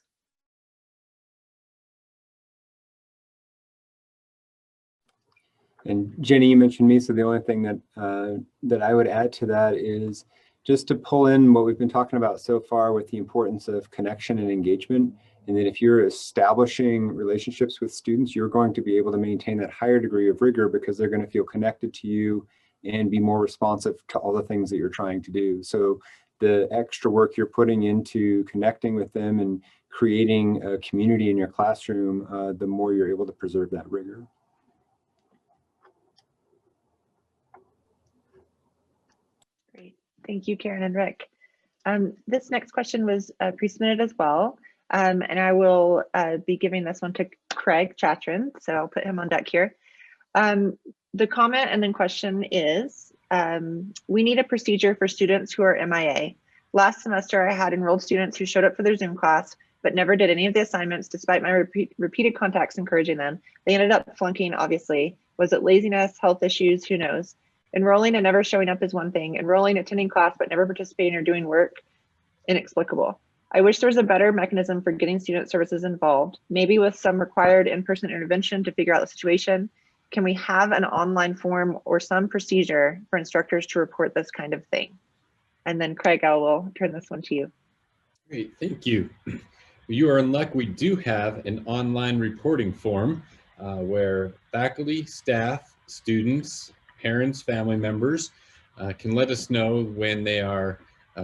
And Jenny, you mentioned me, so the only thing that I would add to that is just to pull in what we've been talking about so far with the importance of connection and engagement. And that if you're establishing relationships with students, you're going to be able to maintain that higher degree of rigor because they're going to feel connected to you and be more responsive to all the things that you're trying to do. So the extra work you're putting into connecting with them and creating a community in your classroom, the more you're able to preserve that rigor. Great. Thank you, Karen and Rick. This next question was pre-submitted as well. And I will be giving this one to Craig Chatrin, so I'll put him on deck here. The comment and then question is, We need a procedure for students who are MIA. Last semester, I had enrolled students who showed up for their Zoom class, but never did any of the assignments despite my repeated contacts encouraging them. They ended up flunking, obviously. Was it laziness, health issues? Who knows? Enrolling and never showing up is one thing. Enrolling, attending class, but never participating or doing work, inexplicable. I wish there was a better mechanism for getting student services involved, maybe with some required in-person intervention to figure out the situation. Can we have an online form or some procedure for instructors to report this kind of thing? And then Craig, I will turn this one to you. Great, thank you. You are in luck. We do have an online reporting form where faculty, staff, students, parents, family members can let us know when they are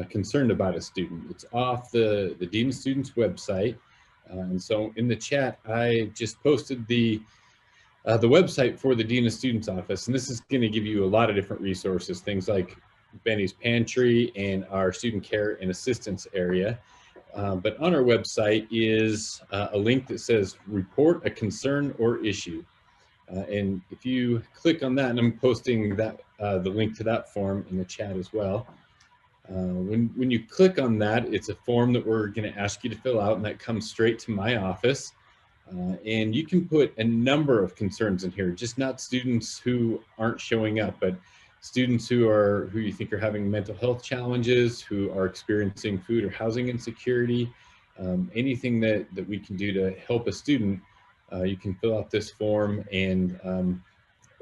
concerned about a student. It's off the Dean of Students website. And so in the chat, I just posted the website for the Dean of Students office. And this is going to give you a lot of different resources, things like Benny's Pantry and our student care and assistance area. But on our website is a link that says report a concern or issue. And if you click on that, and I'm posting that the link to that form in the chat as well. When you click on that, it's a form that we're going to ask you to fill out, and that comes straight to my office. And you can put a number of concerns in here, just not students who aren't showing up, but students who you think are having mental health challenges, who are experiencing food or housing insecurity, anything that we can do to help a student. You can fill out this form, and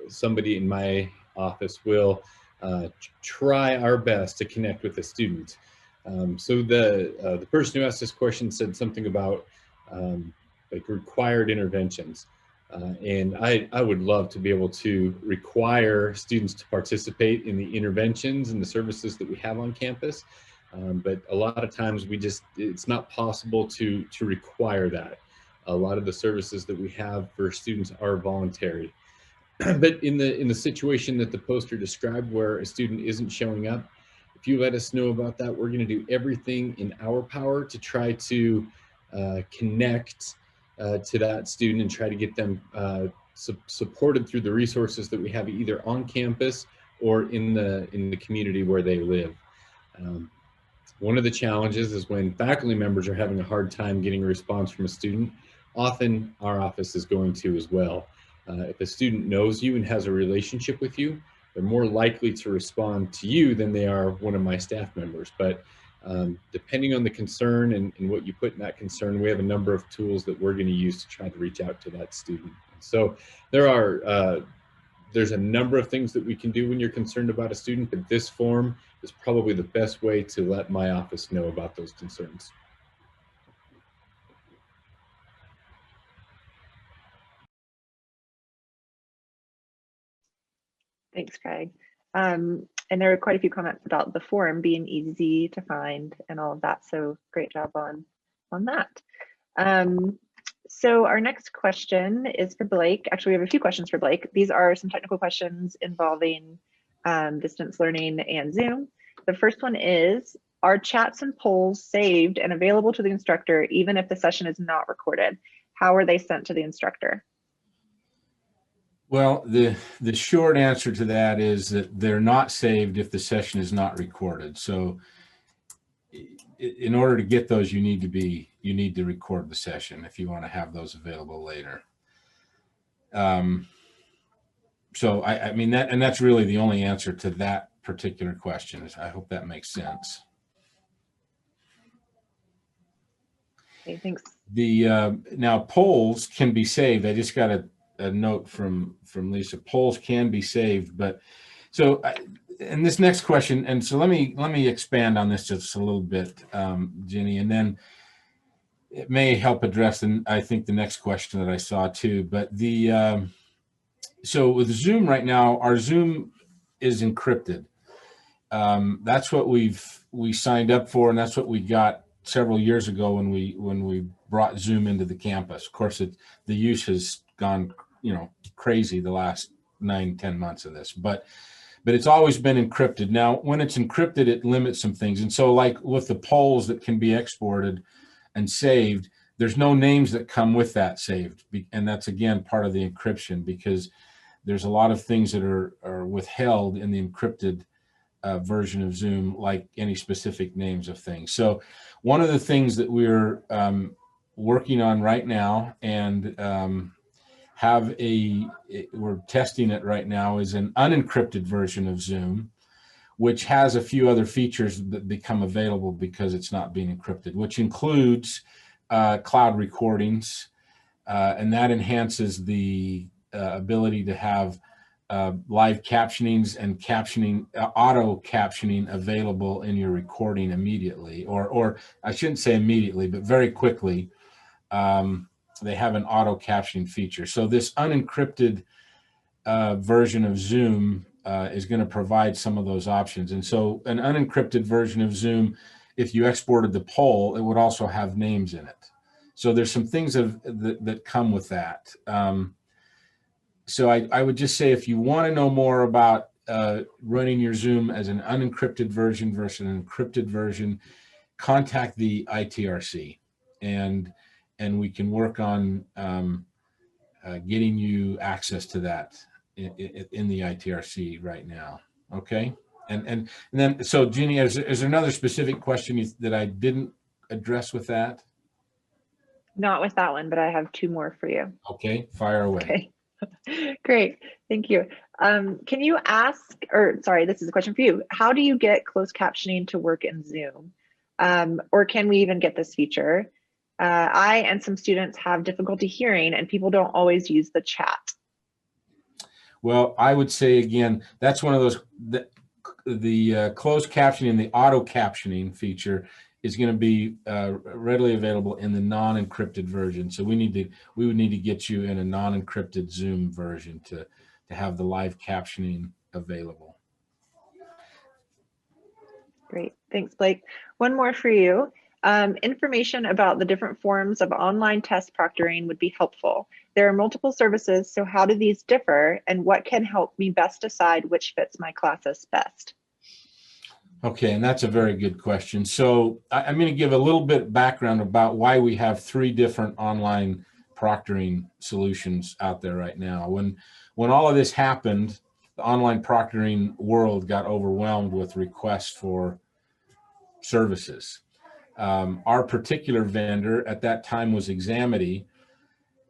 somebody in my office will try our best to connect with the student. So the person who asked this question said something about like required interventions. And I would love to be able to require students to participate in the interventions and the services that we have on campus. But a lot of times it's not possible to require that. A lot of the services that we have for students are voluntary. But in the situation that the poster described, where a student isn't showing up, if you let us know about that, we're going to do everything in our power to try to connect to that student and try to get them supported through the resources that we have either on campus or in the community where they live. One of the challenges is when faculty members are having a hard time getting a response from a student, often our office is going to as well. If a student knows you and has a relationship with you, they're more likely to respond to you than they are one of my staff members. But depending on the concern and what you put in that concern, we have a number of tools that we're going to use to try to reach out to that student. So there's a number of things that we can do when you're concerned about a student, but this form is probably the best way to let my office know about those concerns. Thanks, Craig. And there are quite a few comments about the form being easy to find and all of that. So great job on that. So our next question is for Blake. Actually, we have a few questions for Blake. These are some technical questions involving distance learning and Zoom. The first one is, are chats and polls saved and available to the instructor even if the session is not recorded? How are they sent to the instructor? Well, the short answer to that is that they're not saved if the session is not recorded. So in order to get those, you need to record the session if you want to have those available later. So I mean that's really the only answer to that particular question. I hope that makes sense. Okay, thanks. Now polls can be saved. I just got a note from Lisa. Polls can be saved, but so and this next question, and so let me expand on this just a little bit, Jenny, and then it may help address I think the next question that I saw too. But so with Zoom right now, our Zoom is encrypted. That's what we signed up for, and that's what we got several years ago when we brought Zoom into the campus. Of course, the use has gone crazy the last 9-10 months of this, but it's always been encrypted. Now, when it's encrypted, it limits some things. And so like with the polls that can be exported and saved, there's no names that come with that saved. And that's, again, part of the encryption, because there's a lot of things that are withheld in the encrypted version of Zoom, like any specific names of things. So one of the things that we're working on right now and we're testing it right now is an unencrypted version of Zoom, which has a few other features that become available because it's not being encrypted, which includes cloud recordings, and that enhances the ability to have live captionings and auto captioning available in your recording immediately, or I shouldn't say immediately, but very quickly. They have an auto captioning feature. So this unencrypted version of Zoom is going to provide some of those options. And so an unencrypted version of Zoom, if you exported the poll, it would also have names in it. So there's some things that come with that. So I would just say, if you want to know more about running your Zoom as an unencrypted version versus an encrypted version, contact the ITRC, and we can work on getting you access to that in the ITRC right now. Okay, and then, so Jeannie, is there another specific question that I didn't address with that? Not with that one, but I have 2 more for you. Okay, fire away. Okay, great, thank you. Can you ask, or sorry, this is a question for you. How do you get closed captioning to work in Zoom? Or can we even get this feature? I and some students have difficulty hearing, and people don't always use the chat. Well, I would say, again, that's one of those, the closed captioning, the auto captioning feature is going to be readily available in the non-encrypted version. So we would need to get you in a non-encrypted Zoom version to have the live captioning available. Great, thanks, Blake. One more for you. Information about the different forms of online test proctoring would be helpful. There are multiple services, so how do these differ, and what can help me best decide which fits my classes best? Okay, and that's a very good question. So I'm going to give a little bit background about why we have 3 different online proctoring solutions out there right now. When all of this happened, the online proctoring world got overwhelmed with requests for services. Our particular vendor at that time was Examity,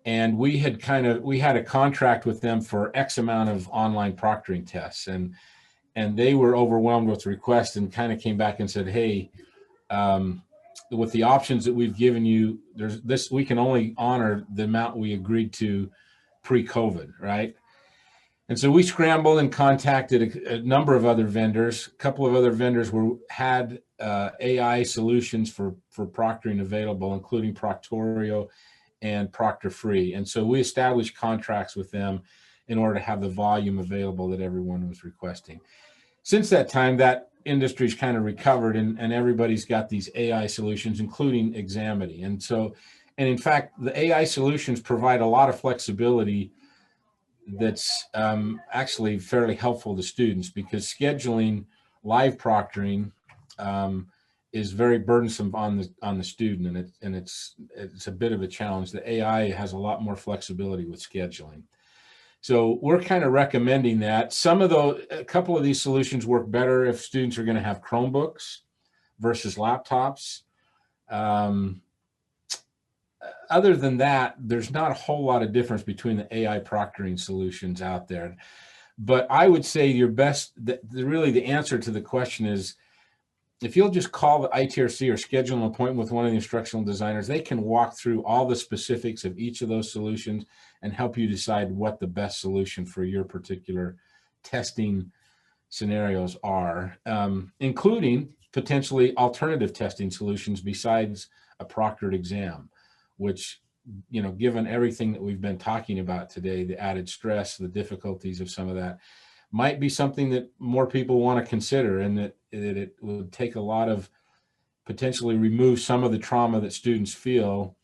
and we had a contract with them for X amount of online proctoring tests, and they were overwhelmed with requests and kind of came back and said, hey, with the options that we've given you, we can only honor the amount we agreed to pre-COVID, right? And so we scrambled and contacted a number of other vendors. A couple of other vendors had AI solutions for proctoring available, including Proctorio and Proctor Free. And so we established contracts with them in order to have the volume available that everyone was requesting. Since that time, that industry's kind of recovered, and everybody's got these AI solutions, including Examity. And in fact, the AI solutions provide a lot of flexibility that's actually fairly helpful to students, because scheduling live proctoring is very burdensome on the student, and it's a bit of a challenge. The AI has a lot more flexibility with scheduling. So we're kind of recommending that. A couple of these solutions work better if students are going to have Chromebooks versus laptops. Other than that, there's not a whole lot of difference between the AI proctoring solutions out there. But I would say really the answer to the question is, if you'll just call the ITRC or schedule an appointment with one of the instructional designers, they can walk through all the specifics of each of those solutions and help you decide what the best solution for your particular testing scenarios are, including potentially alternative testing solutions besides a proctored exam, which, given everything that we've been talking about today, the added stress, the difficulties of some of that, might be something that more people want to consider, and that it would take a lot of, potentially remove some of the trauma that students feel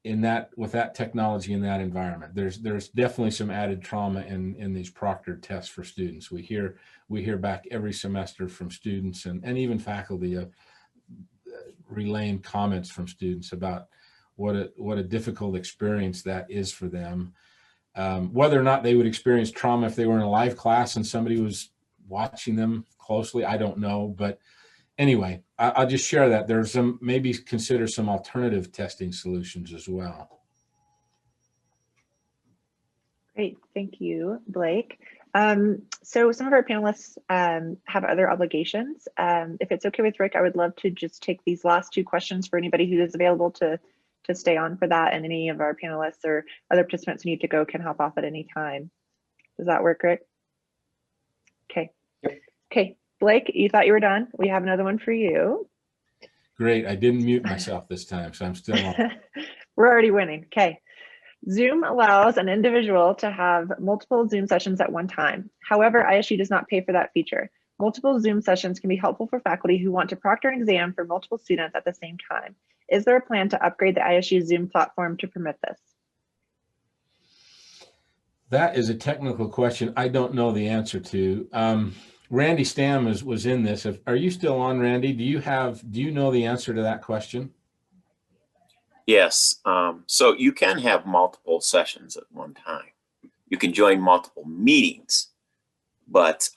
with that technology in that environment. There's definitely some added trauma in these proctored tests for students. We hear back every semester from students and even faculty relaying comments from students about what a difficult experience that is for them. Whether or not they would experience trauma if they were in a live class and somebody was watching them closely, I don't know. But anyway, I'll just share that. There's some, maybe consider some alternative testing solutions as well. Great, thank you, Blake. So some of our panelists have other obligations. If it's okay with Rick, I would love to just take these last two questions for anybody who is available to stay on for that, and any of our panelists or other participants who need to go can hop off at any time. Does that work, Rick? Okay. Yep. Okay, Blake, you thought you were done. We have another one for you. Great, I didn't mute myself this time, so I'm still on. We're already winning. Okay. Zoom allows an individual to have multiple Zoom sessions at one time. However, ISU does not pay for that feature. Multiple Zoom sessions can be helpful for faculty who want to proctor an exam for multiple students at the same time. Is there a plan to upgrade the ISU Zoom platform to permit this? That is a technical question I don't know the answer to. Randy Stam was in this. Are you still on, Randy? Do you know the answer to that question? Yes, so you can have multiple sessions at one time. You can join multiple meetings, but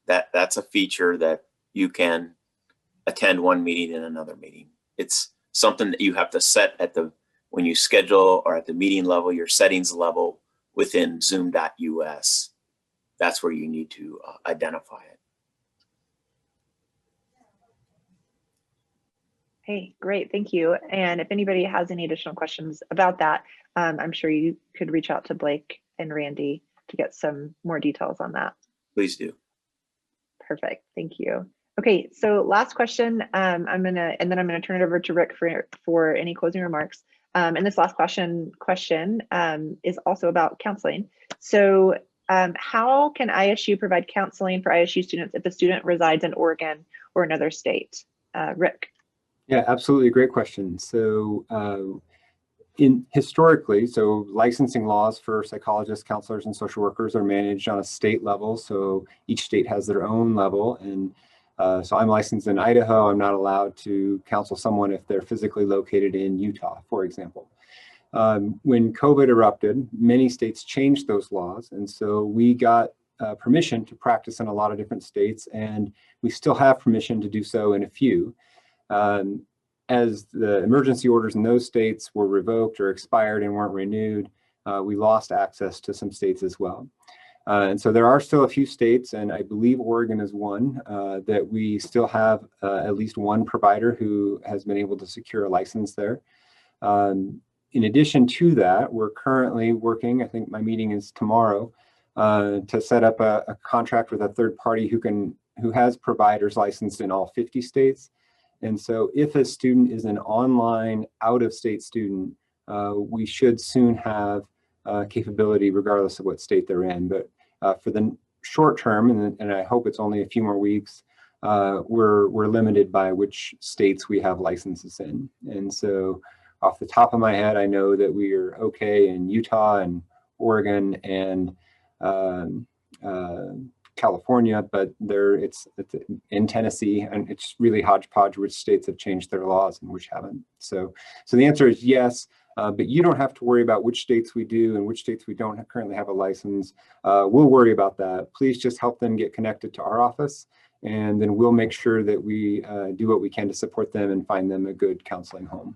that's a feature that you can attend one meeting and another meeting. It's something that you have to set at when you schedule, or at the meeting level, your settings level within zoom.us. That's where you need to identify it. Hey, great, thank you. And if anybody has any additional questions about that, I'm sure you could reach out to Blake and Randy to get some more details on that. Please do. Perfect, thank you. Okay, so last question, and then I'm gonna turn it over to Rick for any closing remarks. And this last question is also about counseling. So how can ISU provide counseling for ISU students if a student resides in Oregon or another state? Rick. Yeah, absolutely. Great question. So historically, so licensing laws for psychologists, counselors, and social workers are managed on a state level. So each state has their own level. And so I'm licensed in Idaho. I'm not allowed to counsel someone if they're physically located in Utah, for example. When COVID erupted, many states changed those laws. And so we got permission to practice in a lot of different states, and we still have permission to do so in a few. As the emergency orders in those states were revoked or expired and weren't renewed, we lost access to some states as well. And so there are still a few states, and I believe Oregon is one, that we still have at least one provider who has been able to secure a license there. In addition to that, we're currently working, I think my meeting is tomorrow, to set up a contract with a third party who has providers licensed in all 50 states. And so if a student is an online out-of-state student, we should soon have capability regardless of what state they're in. But for the short term, and I hope it's only a few more weeks, we're limited by which states we have licenses in. And so off the top of my head, I know that we are okay in Utah and Oregon and California, but it's in Tennessee, and it's really hodgepodge which states have changed their laws and which haven't. So the answer is yes, but you don't have to worry about which states we do and which states we don't currently have a license. We'll worry about that. Please just help them get connected to our office, and then we'll make sure that we do what we can to support them and find them a good counseling home.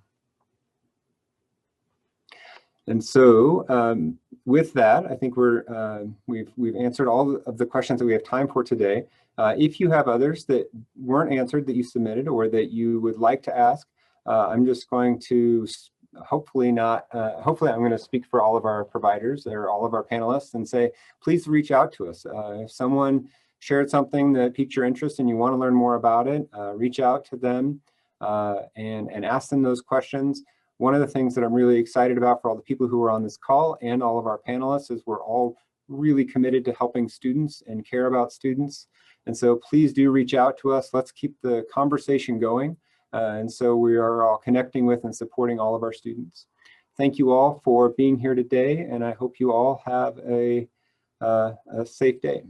And so with that, I think we've answered all of the questions that we have time for today. If you have others that weren't answered that you submitted or that you would like to ask, I'm just going to hopefully I'm going to speak for all of our providers or all of our panelists and say, please reach out to us. If someone shared something that piqued your interest and you want to learn more about it, reach out to them and ask them those questions. One of the things that I'm really excited about for all the people who are on this call and all of our panelists is we're all really committed to helping students and care about students. And so please do reach out to us. Let's keep the conversation going. And so we are all connecting with and supporting all of our students. Thank you all for being here today, and I hope you all have a safe day.